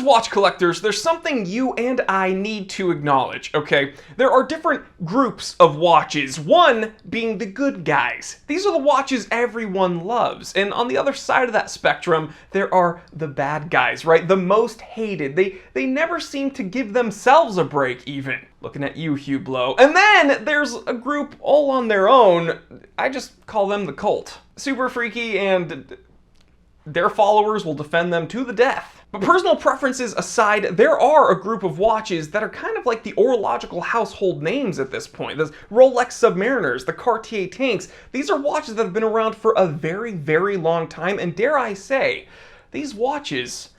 watch collectors, there's something you and I need to acknowledge, okay? There are different groups of watches, one being the good guys. These are the watches everyone loves. And on the other side of that spectrum, there are the bad guys, right? The most hated. They never seem to give themselves a break even. Looking at you, Hugh Blow. And then there's a group all on their own. I just call them the cult. Super freaky, and their followers will defend them to the death. But personal preferences aside, there are a group of watches that are kind of like the orological household names at this point. There's Rolex Submariners, the Cartier Tanks. These are watches that have been around for a very, very long time, and dare I say, these watches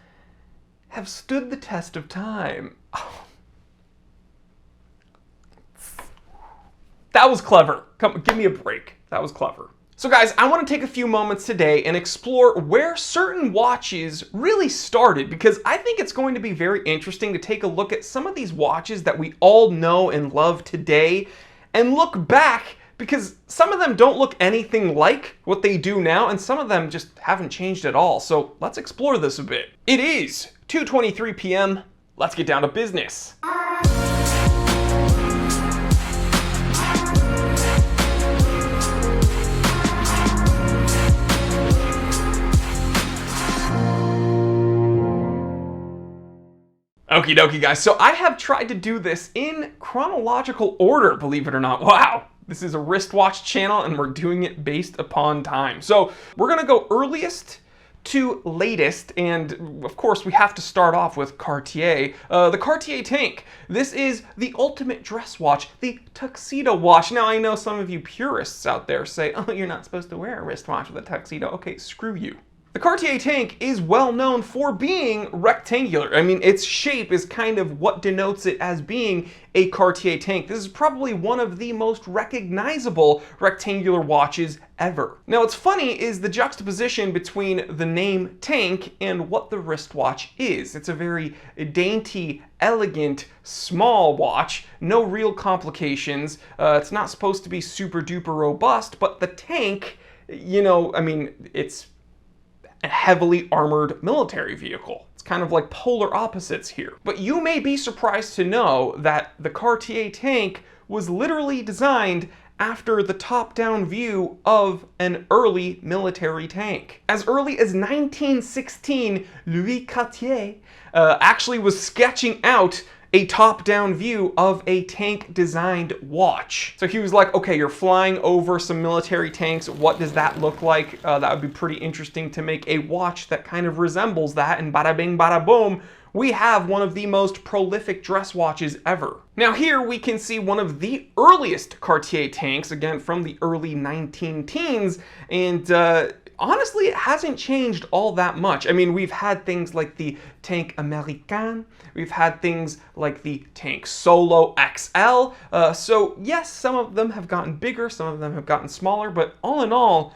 have stood the test of time. Oh. That was clever. Come, give me a break. That was clever. So guys, I want to take a few moments today and explore where certain watches really started, because I think it's going to be very interesting to take a look at some of these watches that we all know and love today and look back, because some of them don't look anything like what they do now and some of them just haven't changed at all. So let's explore this a bit. It is 2:23 p.m. Let's get down to business. Okie dokie, guys. So I have tried to do this in chronological order, believe it or not. Wow. This is a wristwatch channel and we're doing it based upon time. So we're gonna go earliest to latest, and of course we have to start off with Cartier. The Cartier Tank. This is the ultimate dress watch, the tuxedo watch. Now I know some of you purists out there say, oh, you're not supposed to wear a wristwatch with a tuxedo. Okay, screw you. The Cartier Tank is well known for being rectangular. I mean, its shape is kind of what denotes it as being a Cartier Tank. This is probably one of the most recognizable rectangular watches ever. Now, what's funny is the juxtaposition between the name Tank and what the wristwatch is. It's a very dainty, elegant, small watch, no real complications. It's not supposed to be super duper robust, but the Tank, you know, I mean, it's a heavily armored military vehicle. It's kind of like polar opposites here. But you may be surprised to know that the Cartier Tank was literally designed after the top-down view of an early military tank. As early as 1916, Louis Cartier actually was sketching out a top-down view of a tank-designed watch. So he was like, okay, you're flying over some military tanks. What does that look like? That would be pretty interesting to make a watch that kind of resembles that, and bada bing, bada boom, we have one of the most prolific dress watches ever. Now here we can see one of the earliest Cartier tanks, again from the early 19-teens, and honestly, it hasn't changed all that much. I mean, we've had things like the Tank Americain, we've had things like the Tank Solo XL, so yes, some of them have gotten bigger, some of them have gotten smaller, but all in all,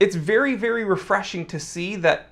it's very, very refreshing to see that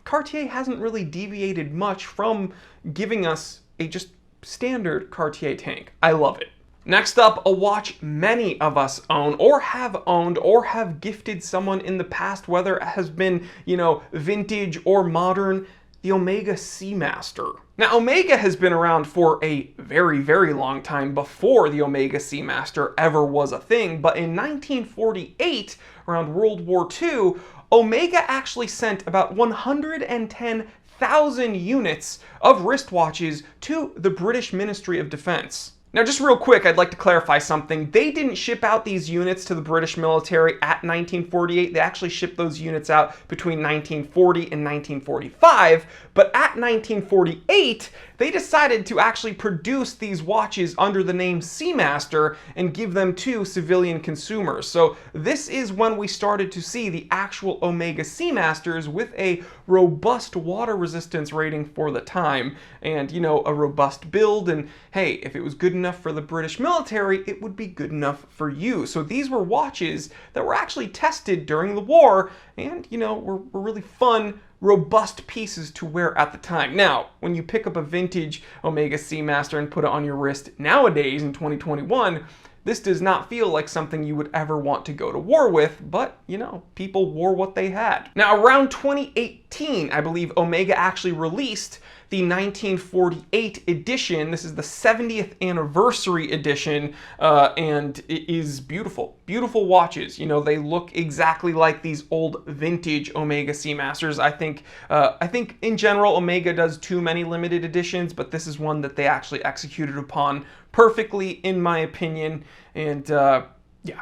Cartier hasn't really deviated much from giving us a just standard Cartier tank. I love it. Next up, a watch many of us own or have gifted someone in the past, whether it has been, you know, vintage or modern, the Omega Seamaster. Now, Omega has been around for a very, very long time before the Omega Seamaster ever was a thing, but in 1948, around World War II, Omega actually sent about 110,000 units of wristwatches to the British Ministry of Defense. Now, just real quick, I'd like to clarify something. They didn't ship out these units to the British military at 1948. They actually shipped those units out between 1940 and 1945. But at 1948, they decided to actually produce these watches under the name Seamaster and give them to civilian consumers. So this is when we started to see the actual Omega Seamasters with a robust water resistance rating for the time and, you know, a robust build. And hey, if it was good enough for the British military, it would be good enough for you. So these were watches that were actually tested during the war and, you know, were really fun, robust pieces to wear at the time. Now, when you pick up a vintage Omega Seamaster and put it on your wrist nowadays in 2021, this does not feel like something you would ever want to go to war with, but, you know, people wore what they had. Now, around 2018, I believe Omega actually released the 1948 edition. This is the 70th anniversary edition, and it is beautiful. Beautiful watches. You know, they look exactly like these old vintage Omega Seamasters. I think in general Omega does too many limited editions, but this is one that they actually executed upon perfectly, in my opinion. And yeah,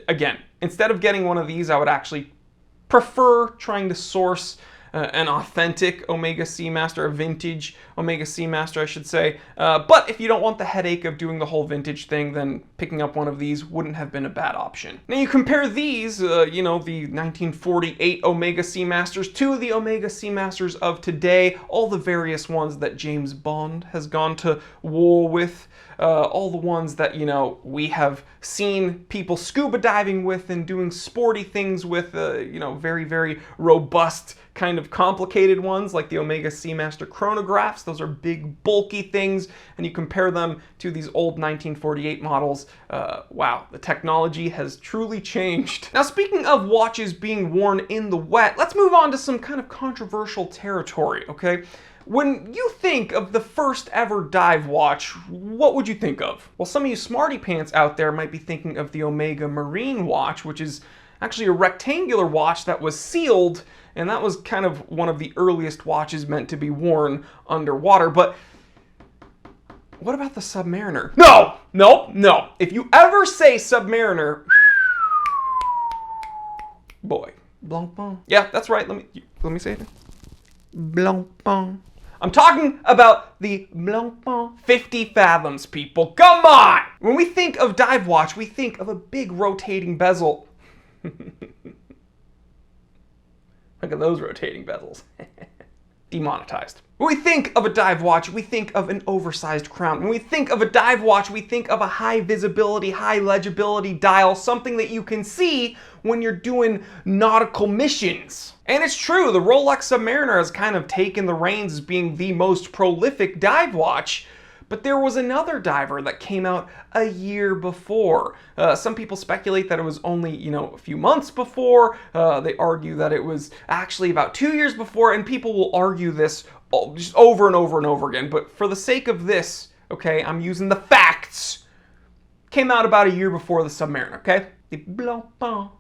again, instead of getting one of these, I would actually prefer trying to source an authentic Omega Seamaster, a vintage Omega Seamaster, I should say. But if you don't want the headache of doing the whole vintage thing, then picking up one of these wouldn't have been a bad option. Now you compare these, you know, the 1948 Omega Seamasters to the Omega Seamasters of today, all the various ones that James Bond has gone to war with, all the ones that, you know, we have seen people scuba diving with and doing sporty things with, you know, very, very robust, kind of complicated ones like the Omega Seamaster chronographs. Those are big, bulky things, and you compare them to these old 1948 models. Wow, the technology has truly changed. Now, speaking of watches being worn in the wet, let's move on to some kind of controversial territory, okay? When you think of the first ever dive watch, what would you think of? Well, some of you smarty pants out there might be thinking of the Omega Marine watch, which is actually a rectangular watch that was sealed, and that was kind of one of the earliest watches meant to be worn underwater. But what about the Submariner? No, no, no. If you ever say Submariner, boy, blanc blanc. Yeah, that's right. Let me say it. Blanc blanc. I'm talking about the Blanc Blanc 50 Fathoms, people. Come on! When we think of dive watch, we think of a big rotating bezel. Look at those rotating bezels. Demonetized. When we think of a dive watch, we think of an oversized crown. When we think of a dive watch, we think of a high visibility, high legibility dial, something that you can see when you're doing nautical missions. And it's true, the Rolex Submariner has kind of taken the reins as being the most prolific dive watch, but there was another diver that came out a year before. Some people speculate that it was only, you know, a few months before. They argue that it was actually about 2 years before, and people will argue this just over and over and over again. But for the sake of this, okay, I'm using the facts. Came out about a year before the Submariner, okay? The Blanc Blanc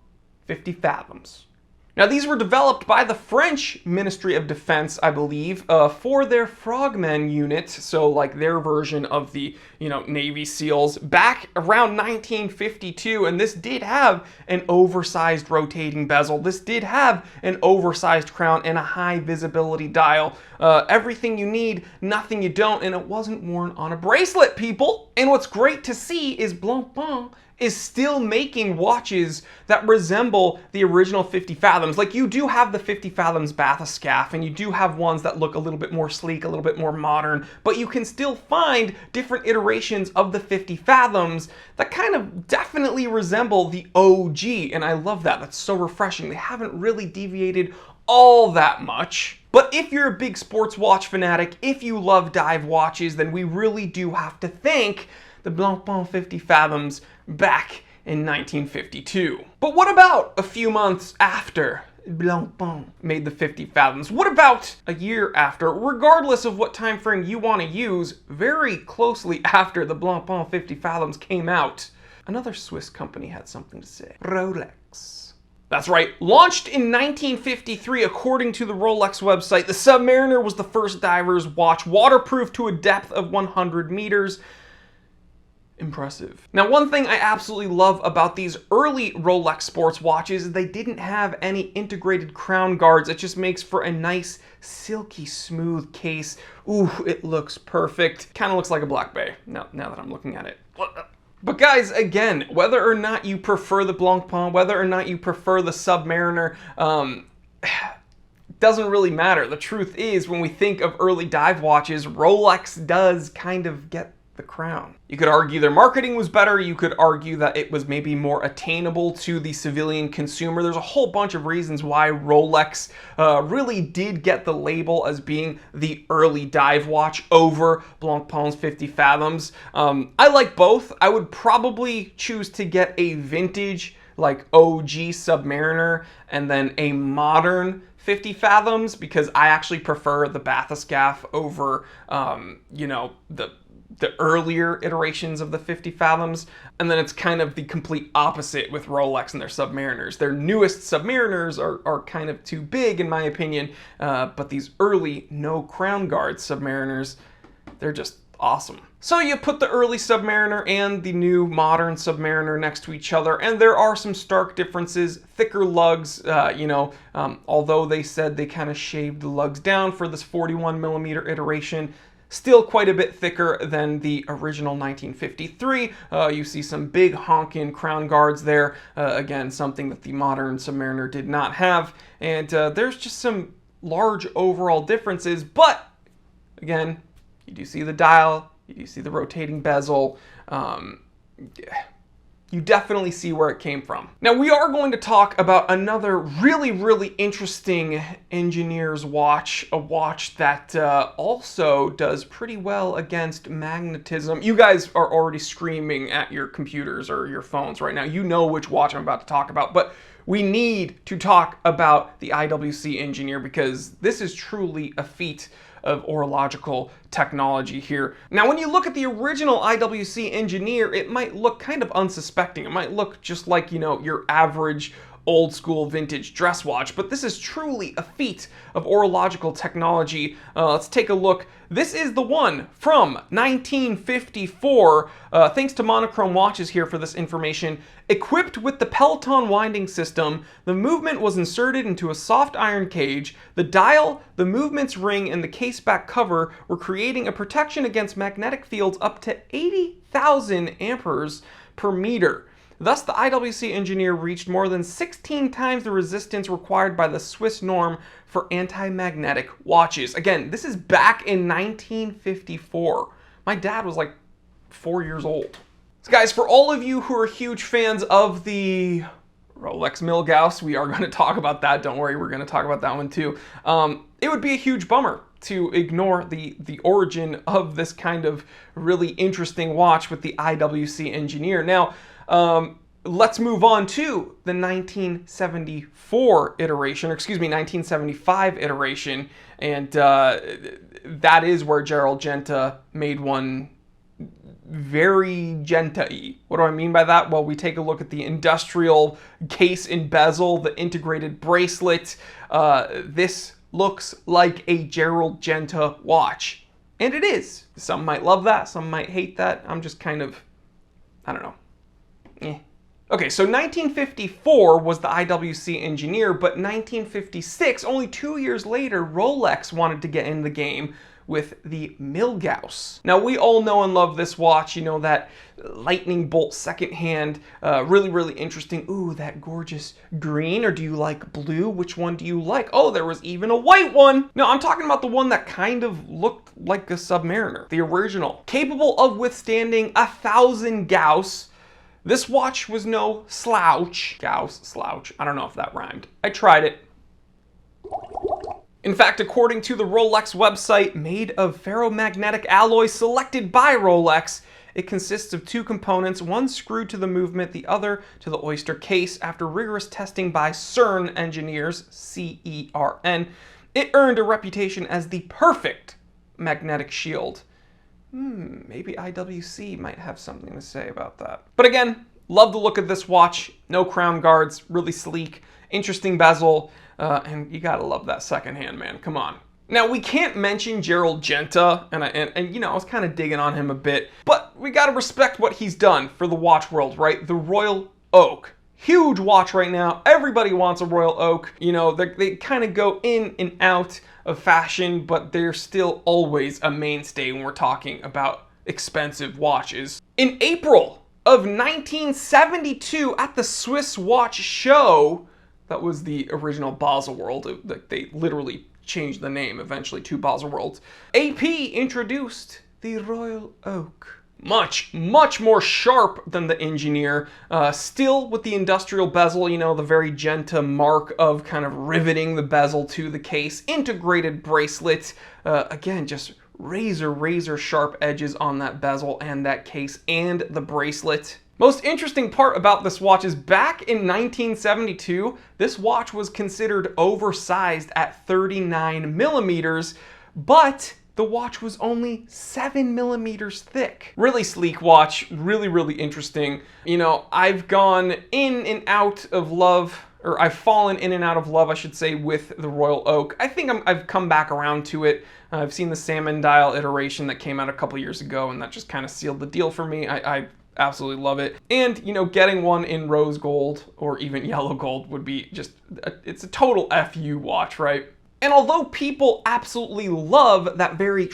50 Fathoms. Now, these were developed by the French Ministry of Defense, I believe, for their Frogmen unit, so like their version of the, you know, Navy SEALs, back around 1952, and this did have an oversized rotating bezel. This did have an oversized crown and a high visibility dial. Everything you need, nothing you don't, and it wasn't worn on a bracelet, people. And what's great to see is Blanc Blanc is still making watches that resemble the original 50 Fathoms. Like, you do have the 50 Fathoms bathyscaphe, and you do have ones that look a little bit more sleek, a little bit more modern, but you can still find different iterations of the 50 Fathoms that kind of definitely resemble the OG, and I love that. That's so refreshing. They haven't really deviated all that much. But if you're a big sports watch fanatic, if you love dive watches, then we really do have to thank the Blanc Blanc 50 Fathoms back in 1952. But what about a few months after Blanc Blanc made the 50 Fathoms? What about a year after? Regardless of what time frame you want to use, very closely after the Blanc Blanc 50 Fathoms came out, another Swiss company had something to say. Rolex. That's right, launched in 1953 according to the Rolex website, the Submariner was the first diver's watch, waterproof to a depth of 100 meters. Impressive. Now, one thing I absolutely love about these early Rolex sports watches is they didn't have any integrated crown guards. It just makes for a nice, silky smooth case. Ooh, it looks perfect. Kind of looks like a Black Bay, now that I'm looking at it. But guys, again, whether or not you prefer the Blanc Blanc, whether or not you prefer the Submariner, doesn't really matter. The truth is, when we think of early dive watches, Rolex does kind of get the crown. You could argue their marketing was better. You could argue that it was maybe more attainable to the civilian consumer. There's a whole bunch of reasons why Rolex really did get the label as being the early dive watch over Blanc Blanc's 50 Fathoms. I like both. I would probably choose to get a vintage like OG Submariner and then a modern 50 fathoms because I actually prefer the bathyscaphe over, you know, the earlier iterations of the 50 fathoms. And then it's kind of the complete opposite with Rolex and their Submariners. Their newest Submariners are kind of too big in my opinion, but these early no crown guard Submariners, they're just awesome. So you put the early Submariner and the new modern Submariner next to each other, and there are some stark differences. Thicker lugs, you know, although they said they kind of shaved the lugs down for this 41mm iteration, still quite a bit thicker than the original 1953. You see some big honkin' crown guards there. Again, something that the modern Submariner did not have. And there's just some large overall differences, but again, you do see the dial, you do see the rotating bezel. You definitely see where it came from. Now we are going to talk about another really interesting engineer's watch, a watch that also does pretty well against magnetism. You guys are already screaming at your computers or your phones right now. You know which watch I'm about to talk about, but we need to talk about the IWC Engineer because this is truly a feat of horological technology here. Now, when you look at the original IWC Engineer, it might look kind of unsuspecting. It might look just like, you know, your average old school vintage dress watch, but this is truly a feat of horological technology. Let's take a look. This is the one from 1954. Thanks to Monochrome Watches here for this information. Equipped with the Peloton winding system, the movement was inserted into a soft iron cage. The dial, the movement's ring, and the case back cover were creating a protection against magnetic fields up to 80,000 amperes per meter. Thus, the IWC Engineer reached more than 16 times the resistance required by the Swiss norm for anti-magnetic watches. Again, this is back in 1954. My dad was like 4 years old. So guys, for all of you who are huge fans of the Rolex Milgauss, we are going to talk about that. Don't worry, we're going to talk about that one too. It would be a huge bummer to ignore the origin of this kind of really interesting watch with the IWC Engineer. Now, let's move on to the 1974 iteration, or excuse me, 1975 iteration, and that is where Gerald Genta made one very Genta-y. What do I mean by that? Well, we take a look at the industrial case and bezel, the integrated bracelet. This looks like a Gerald Genta watch, and it is. Some might love that, some might hate that. I'm just kind of, I don't know. Okay, so 1954 was the IWC Engineer, but 1956, only 2 years later, Rolex wanted to get in the game with the Milgauss. Now, we all know and love this watch. You know, that lightning bolt second hand, really interesting. Ooh, that gorgeous green, or do you like blue? Which one do you like? Oh, there was even a white one. No, I'm talking about the one that kind of looked like a Submariner, the original. Capable of withstanding 1,000 Gauss. This watch was no slouch. Gauss, slouch. I don't know if that rhymed. I tried it. In fact, according to the Rolex website, made of ferromagnetic alloy selected by Rolex, it consists of two components, one screwed to the movement, the other to the oyster case. After rigorous testing by CERN engineers, C-E-R-N, it earned a reputation as the perfect magnetic shield. Maybe IWC might have something to say about that. But again, love the look of this watch. No crown guards, really sleek, interesting bezel, and you gotta love that second hand, man. Come on. Now, we can't mention Gerald Genta, and you know, I was kind of digging on him a bit, but we gotta respect what he's done for the watch world, right? The Royal Oak. Huge watch right now. Everybody wants a Royal Oak. You know, they kind of go in and out of fashion, but they're still always a mainstay when we're talking about expensive watches. In April of 1972, at the Swiss Watch Show, that was the original Baselworld. They literally changed the name eventually to Baselworld. AP introduced the Royal Oak. Much more sharp than the Engineer, still with the industrial bezel, you know, the very Genta mark of kind of riveting the bezel to the case, integrated bracelet, again, just razor sharp edges on that bezel and that case and the bracelet. Most interesting part about this watch is back in 1972, this watch was considered oversized at 39 millimeters, but the watch was only 7 millimeters thick. Really sleek watch, really, really interesting. You know, I've gone in and out of love, or I've fallen in and out of love, I should say, with the Royal Oak. I think I've come back around to it. I've seen the salmon dial iteration that came out a couple years ago, and that just kind of sealed the deal for me. I absolutely love it. And, you know, getting one in rose gold or even yellow gold would be just, it's a total FU watch, right? And although people absolutely love that very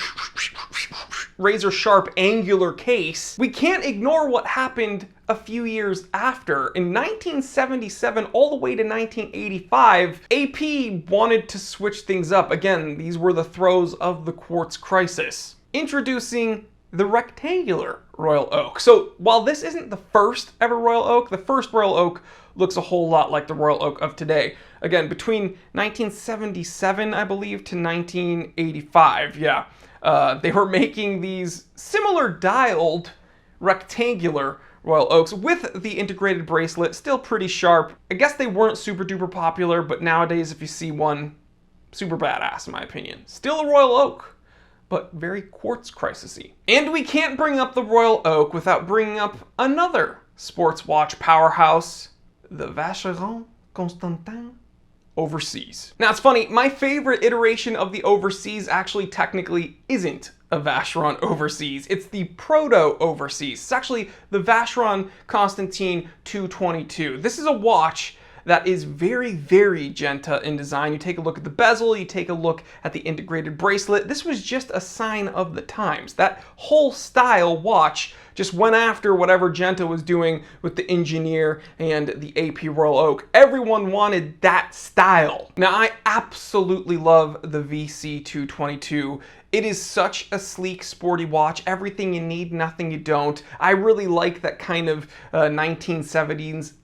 razor sharp angular case, we can't ignore what happened a few years after. In 1977 all the way to 1985, AP wanted to switch things up. Again, these were the throes of the quartz crisis, introducing the rectangular Royal Oak. So while this isn't the first ever Royal Oak, the first Royal Oak looks a whole lot like the Royal Oak of today. Again, between 1977, I believe, to 1985, yeah. They were making these similar dialed rectangular Royal Oaks with the integrated bracelet, still pretty sharp. I guess they weren't super duper popular, but nowadays if you see one, super badass in my opinion. Still a Royal Oak, but very quartz crisisy. And we can't bring up the Royal Oak without bringing up another sports watch powerhouse, the Vacheron Constantin Overseas. Now it's funny, my favorite iteration of the Overseas actually technically isn't a Vacheron Overseas. It's the Proto Overseas. It's actually the Vacheron Constantin 222. This is a watch that is very, very genta in design. You take a look at the bezel, you take a look at the integrated bracelet. This was just a sign of the times. That whole style watch just went after whatever Genta was doing with the Engineer and the AP Royal Oak. Everyone wanted that style. Now, I absolutely love the VC222. It is such a sleek, sporty watch. Everything you need, nothing you don't. I really like that kind of 1970s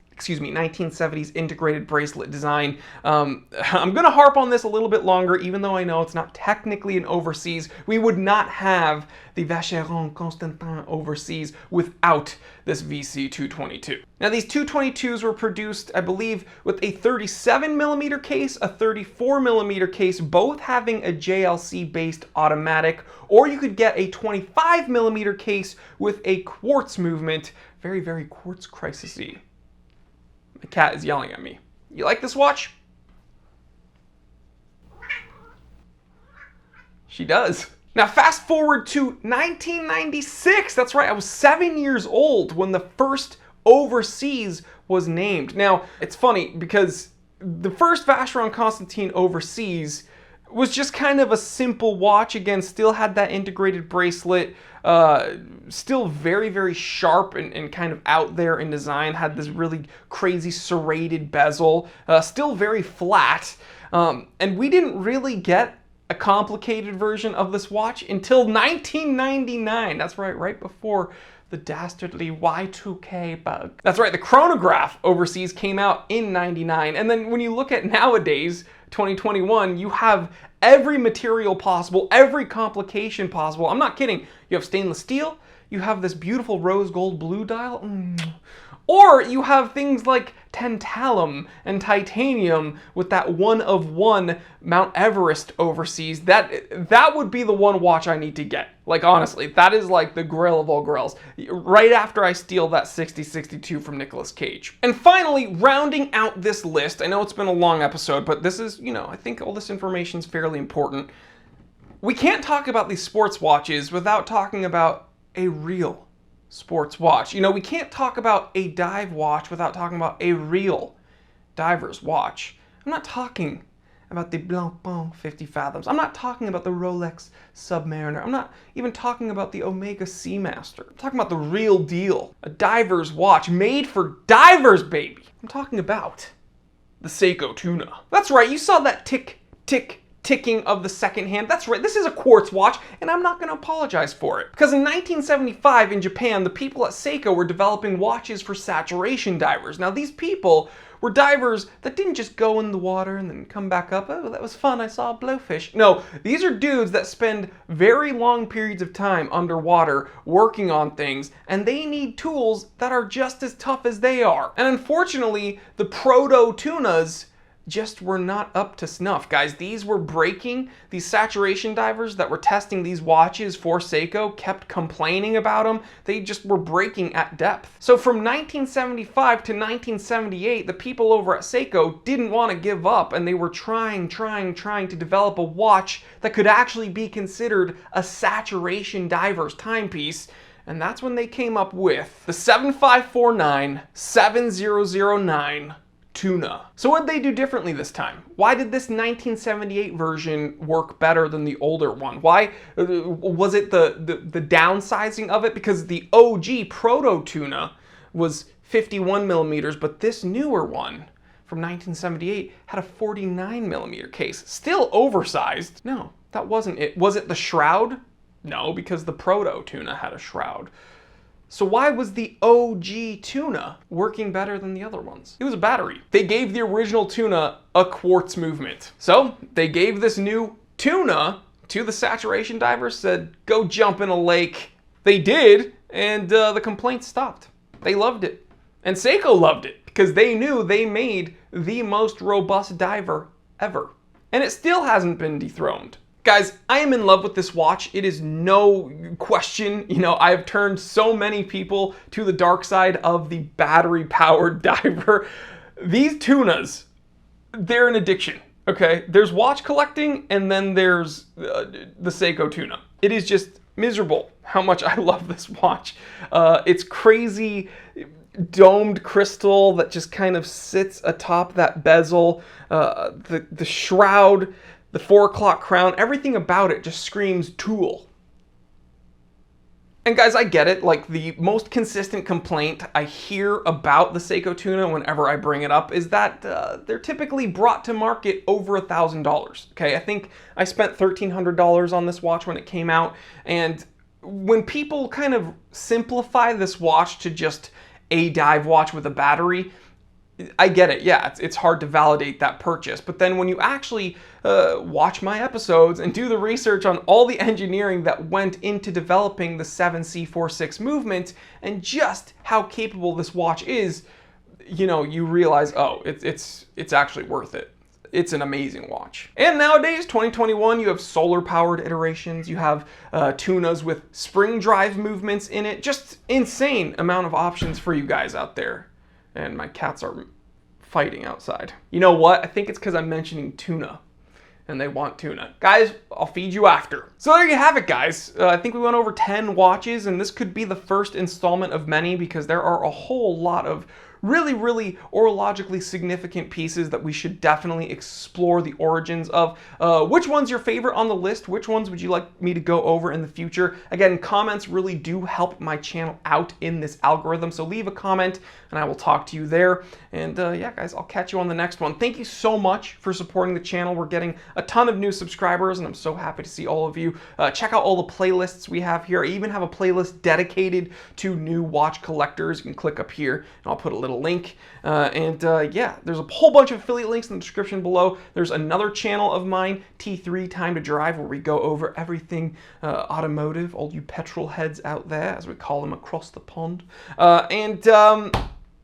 integrated bracelet design. I'm gonna harp on this a little bit longer, even though I know it's not technically an Overseas. We would not have the Vacheron Constantin Overseas without this VC222. Now these 222s were produced, I believe, with a 37 millimeter case, a 34 millimeter case, both having a JLC based automatic, or you could get a 25 millimeter case with a quartz movement. Very, very quartz crisisy. The cat is yelling at me. You like this watch? She does. Now fast forward to 1996. That's right, I was 7 years old when the first Overseas was named. Now, it's funny because the first Vacheron Constantin Overseas was just kind of a simple watch. Again, still had that integrated bracelet, still very, very sharp and kind of out there in design, had this really crazy serrated bezel, still very flat, and we didn't really get a complicated version of this watch until 1999. That's right, right before the dastardly Y2K bug. That's right, the chronograph Overseas came out in 99, and then when you look at nowadays, 2021, you have every material possible, every complication possible. I'm not kidding. You have stainless steel, you have this beautiful rose gold blue dial, or you have things like tantalum and titanium with that one-of-one Mount Everest Overseas. That would be the one watch I need to get. Like, honestly, that is like the grail of all grails. Right after I steal that 6062 from Nicolas Cage. And finally, rounding out this list, I know it's been a long episode, but this is, you know, I think all this information is fairly important. We can't talk about these sports watches without talking about a real sports watch. You know, we can't talk about a dive watch without talking about a real diver's watch. I'm not talking about the Blancpain 50 Fathoms. I'm not talking about the Rolex Submariner. I'm not even talking about the Omega Seamaster. I'm talking about the real deal. A diver's watch made for divers, baby. I'm talking about the Seiko Tuna. That's right, you saw that tick, tick, ticking of the second hand. That's right, this is a quartz watch, and I'm not going to apologize for it. Because in 1975 in Japan, the people at Seiko were developing watches for saturation divers. Now these people were divers that didn't just go in the water and then come back up. Oh, that was fun, I saw a blowfish. No, these are dudes that spend very long periods of time underwater working on things, and they need tools that are just as tough as they are. And unfortunately, the proto-tunas just were not up to snuff, guys. These were breaking. These saturation divers that were testing these watches for Seiko kept complaining about them. They just were breaking at depth. So from 1975 to 1978, the people over at Seiko didn't want to give up, and they were trying to develop a watch that could actually be considered a saturation diver's timepiece. And that's when they came up with the 7549-7009 Tuna. So what did they do differently this time? Why did this 1978 version work better than the older one? Why was it the downsizing of it? Because the OG Proto Tuna was 51 millimeters, but this newer one from 1978 had a 49 millimeter case. Still oversized. No, that wasn't it. Was it the shroud? No, because the Proto Tuna had a shroud. So why was the OG Tuna working better than the other ones? It was a battery. They gave the original Tuna a quartz movement. So they gave this new Tuna to the saturation divers, said, go jump in a lake. They did, and the complaints stopped. They loved it. And Seiko loved it because they knew they made the most robust diver ever. And it still hasn't been dethroned. Guys, I am in love with this watch. It is no question. You know, I've turned so many people to the dark side of the battery-powered diver. These Tunas, they're an addiction, okay? There's watch collecting, and then there's the Seiko Tuna. It is just miserable how much I love this watch. It's crazy domed crystal that just kind of sits atop that bezel. The shroud, the 4 o'clock crown, everything about it just screams tool. And guys, I get it. Like, the most consistent complaint I hear about the Seiko Tuna whenever I bring it up is that they're typically brought to market over $1,000. Okay, I think I spent $1,300 on this watch when it came out. And when people kind of simplify this watch to just a dive watch with a battery, I get it. Yeah, it's hard to validate that purchase. But then when you actually watch my episodes and do the research on all the engineering that went into developing the 7C46 movement and just how capable this watch is, you know, you realize, oh, it's actually worth it. It's an amazing watch. And nowadays, 2021, you have solar-powered iterations. You have Tunas with spring drive movements in it. Just insane amount of options for you guys out there. And my cats are fighting outside. You know what? I think it's because I'm mentioning tuna. And they want tuna. Guys, I'll feed you after. So there you have it, guys. I think we went over 10 watches, and this could be the first installment of many because there are a whole lot of really orologically significant pieces that we should definitely explore the origins of. Which one's your favorite on the list? Which ones would you like me to go over in the future? Again, comments really do help my channel out in this algorithm, so leave a comment and I will talk to you there. And yeah, guys, I'll catch you on the next one. Thank you so much for supporting the channel. We're getting a ton of new subscribers and I'm so happy to see all of you. Check out all the playlists we have here. I even have a playlist dedicated to new watch collectors. You can click up here and I'll put a little link. Yeah, there's a whole bunch of affiliate links in the description below. There's another channel of mine, T3 Time to Drive, where we go over everything automotive, all you petrol heads out there, as we call them across the pond.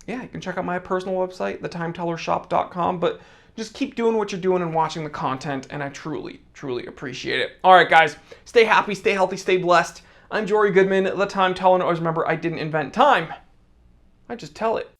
Yeah, you can check out my personal website, thetimetellershop.com, but just keep doing what you're doing and watching the content, and I truly appreciate it. All right, guys, stay happy, stay healthy, stay blessed. I'm Jory Goodman, the Time Teller, and always remember, I didn't invent time. I just tell it.